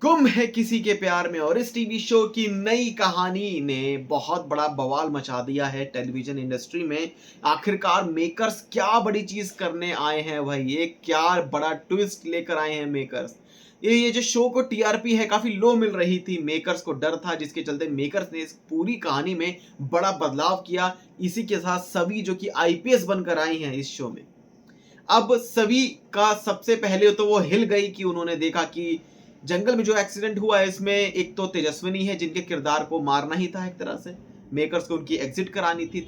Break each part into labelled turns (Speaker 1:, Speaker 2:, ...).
Speaker 1: गुम है किसी के प्यार में और इस टीवी शो की नई कहानी ने बहुत बड़ा बवाल मचा दिया है टेलीविजन इंडस्ट्री में। आखिरकार मेकर्स क्या बड़ी चीज करने आए हैं भाई, ये क्या बड़ा ट्विस्ट लेकर आए हैं मेकर्स। ये जो शो को टीआरपी है काफी लो मिल रही थी, मेकर्स को डर था, जिसके चलते मेकर्स ने इस पूरी कहानी में बड़ा बदलाव किया। इसी के साथ सभी जो कि आईपीएस बनकर आई हैं इस शो में, अब सभी का सबसे पहले तो वो हिल गई कि उन्होंने देखा कि जंगल में जो एक्सीडेंट हुआ है इसमें एक तो तेजस्विनी है जिनके किरदार को मारना ही था, एक तरह से मेकर्स को उनकी एग्जिट करानी थी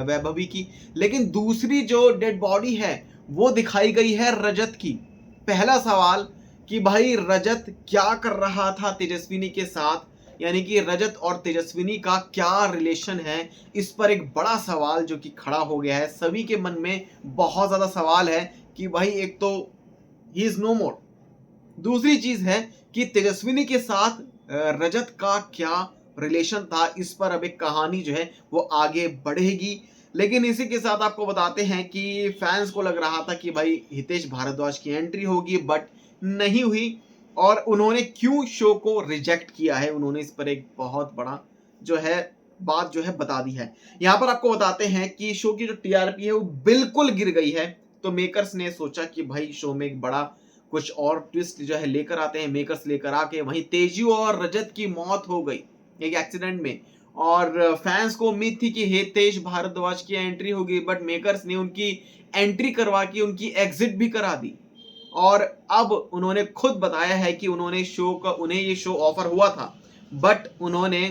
Speaker 1: वैभवी की। लेकिन दूसरी जो डेड बॉडी है वो दिखाई गई है रजत की। पहला सवाल कि भाई रजत क्या कर रहा था तेजस्विनी के साथ, यानी कि रजत और तेजस्विनी का क्या रिलेशन है। इस पर एक बड़ा सवाल जो कि खड़ा हो गया है, सभी के मन में बहुत ज्यादा सवाल है कि भाई एक तो ही इज नो मोर, दूसरी चीज है कि तेजस्विनी के साथ रजत का क्या रिलेशन था। इस पर अब एक कहानी जो है वो आगे बढ़ेगी। लेकिन इसी के साथ आपको बताते हैं कि फैंस को लग रहा था कि भाई हितेश भारद्वाज की एंट्री होगी, बट नहीं हुई। और उन्होंने क्यों शो को रिजेक्ट किया है, उन्होंने इस पर एक बहुत बड़ा जो है बात जो है बता दी है। यहां पर आपको बताते हैं कि शो की जो टीआरपी है वो बिल्कुल गिर गई है। तो मेकर्स ने सोचा कि भाई शो में एक बड़ा कुछ और ट्विस्ट जो है लेकर आते हैं। मेकर्स लेकर आके वहीं तेजू और रजत की मौत हो गई एक एक्सीडेंट में, और फैंस को उम्मीद थी कि हितेश भारद्वाज की एंट्री होगी, बट मेकर्स ने उनकी एंट्री करवा के उनकी एग्जिट भी करा दी। और अब उन्होंने खुद बताया है कि उन्हें ये शो ऑफर हुआ था, बट उन्होंने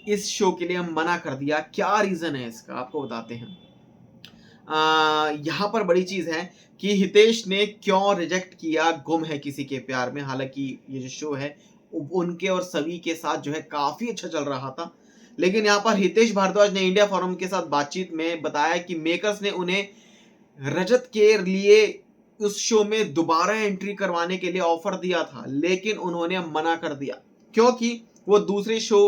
Speaker 1: इस शो के लिए मना कर दिया। क्या रीजन है इसका आपको बताते हैं। यहाँ पर बड़ी चीज है कि हितेश ने क्यों रिजेक्ट किया गुम है किसी के प्यार में। हालांकि ये जो शो है उनके और सभी के साथ जो है काफी अच्छा चल रहा था, लेकिन यहाँ पर हितेश भारद्वाज ने इंडिया फोरम के साथ बातचीत में बताया कि मेकर्स ने उन्हें रजत के लिए उस शो में दोबारा एंट्री करवाने के लिए ऑफर दिया था, लेकिन उन्होंने मना कर दिया क्योंकि वो दूसरे शो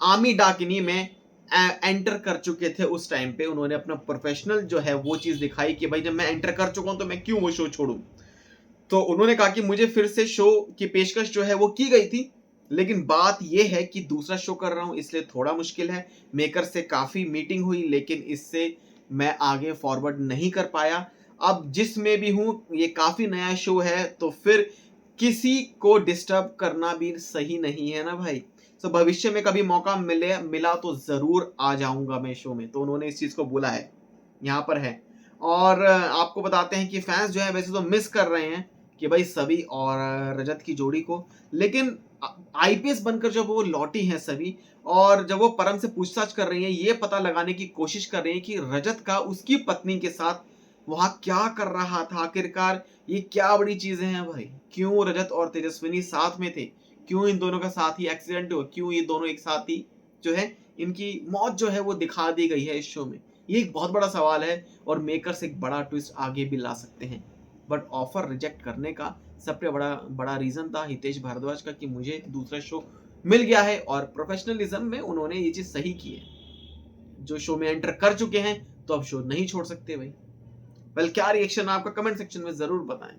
Speaker 1: आमी डाकिनी में एंटर कर चुके थे। उस टाइम पे उन्होंने अपना प्रोफेशनल जो है वो चीज दिखाई कि भाई जब मैं एंटर कर चुका हूं तो मैं क्यों वो शो छोड़ूं। तो उन्होंने कहा कि मुझे फिर से शो की पेशकश जो है वो की गई थी, लेकिन बात यह है कि दूसरा शो कर रहा हूं इसलिए थोड़ा मुश्किल है। मेकर से काफी मीटिंग हुई लेकिन इससे मैं आगे फॉरवर्ड नहीं कर पाया। अब जिसमें भी हूं ये काफी नया शो है, तो फिर किसी को डिस्टर्ब करना भी सही नहीं है ना भाई। तो भविष्य में कभी मौका मिला तो जरूर आ जाऊंगा मैं शो में। तो उन्होंने इस चीज को बोला है, यहाँ पर है। और आपको बताते हैं कि फैंस जो है वैसे तो मिस कर रहे हैं कि भाई सभी और रजत की जोड़ी को, लेकिन आईपीएस बनकर जब वो लौटी हैं सभी, और जब वो परम से पूछताछ कर रही हैं, ये पता लगाने की कोशिश कर रही हैं कि रजत का उसकी पत्नी के साथ वहां क्या कर रहा था आखिरकार। ये क्या बड़ी चीजें हैं भाई, क्यों रजत और तेजस्विनी साथ में थे, क्यों इन दोनों का साथ ही एक्सीडेंट हुआ, क्यों ये दोनों एक साथ ही जो है इनकी मौत जो है वो दिखा दी गई है इस शो में। ये एक बहुत बड़ा सवाल है और मेकर्स एक बड़ा ट्विस्ट आगे भी ला सकते हैं। बट ऑफर रिजेक्ट करने का सबसे बड़ा बड़ा रीजन था हितेश भारद्वाज का कि मुझे दूसरा शो मिल गया है, और प्रोफेशनलिज्म में उन्होंने ये चीज सही की है। जो शो में एंटर कर चुके हैं तो अब शो नहीं छोड़ सकते भाई। वेल, क्या रिएक्शन आपका कमेंट सेक्शन में जरूर बताएं।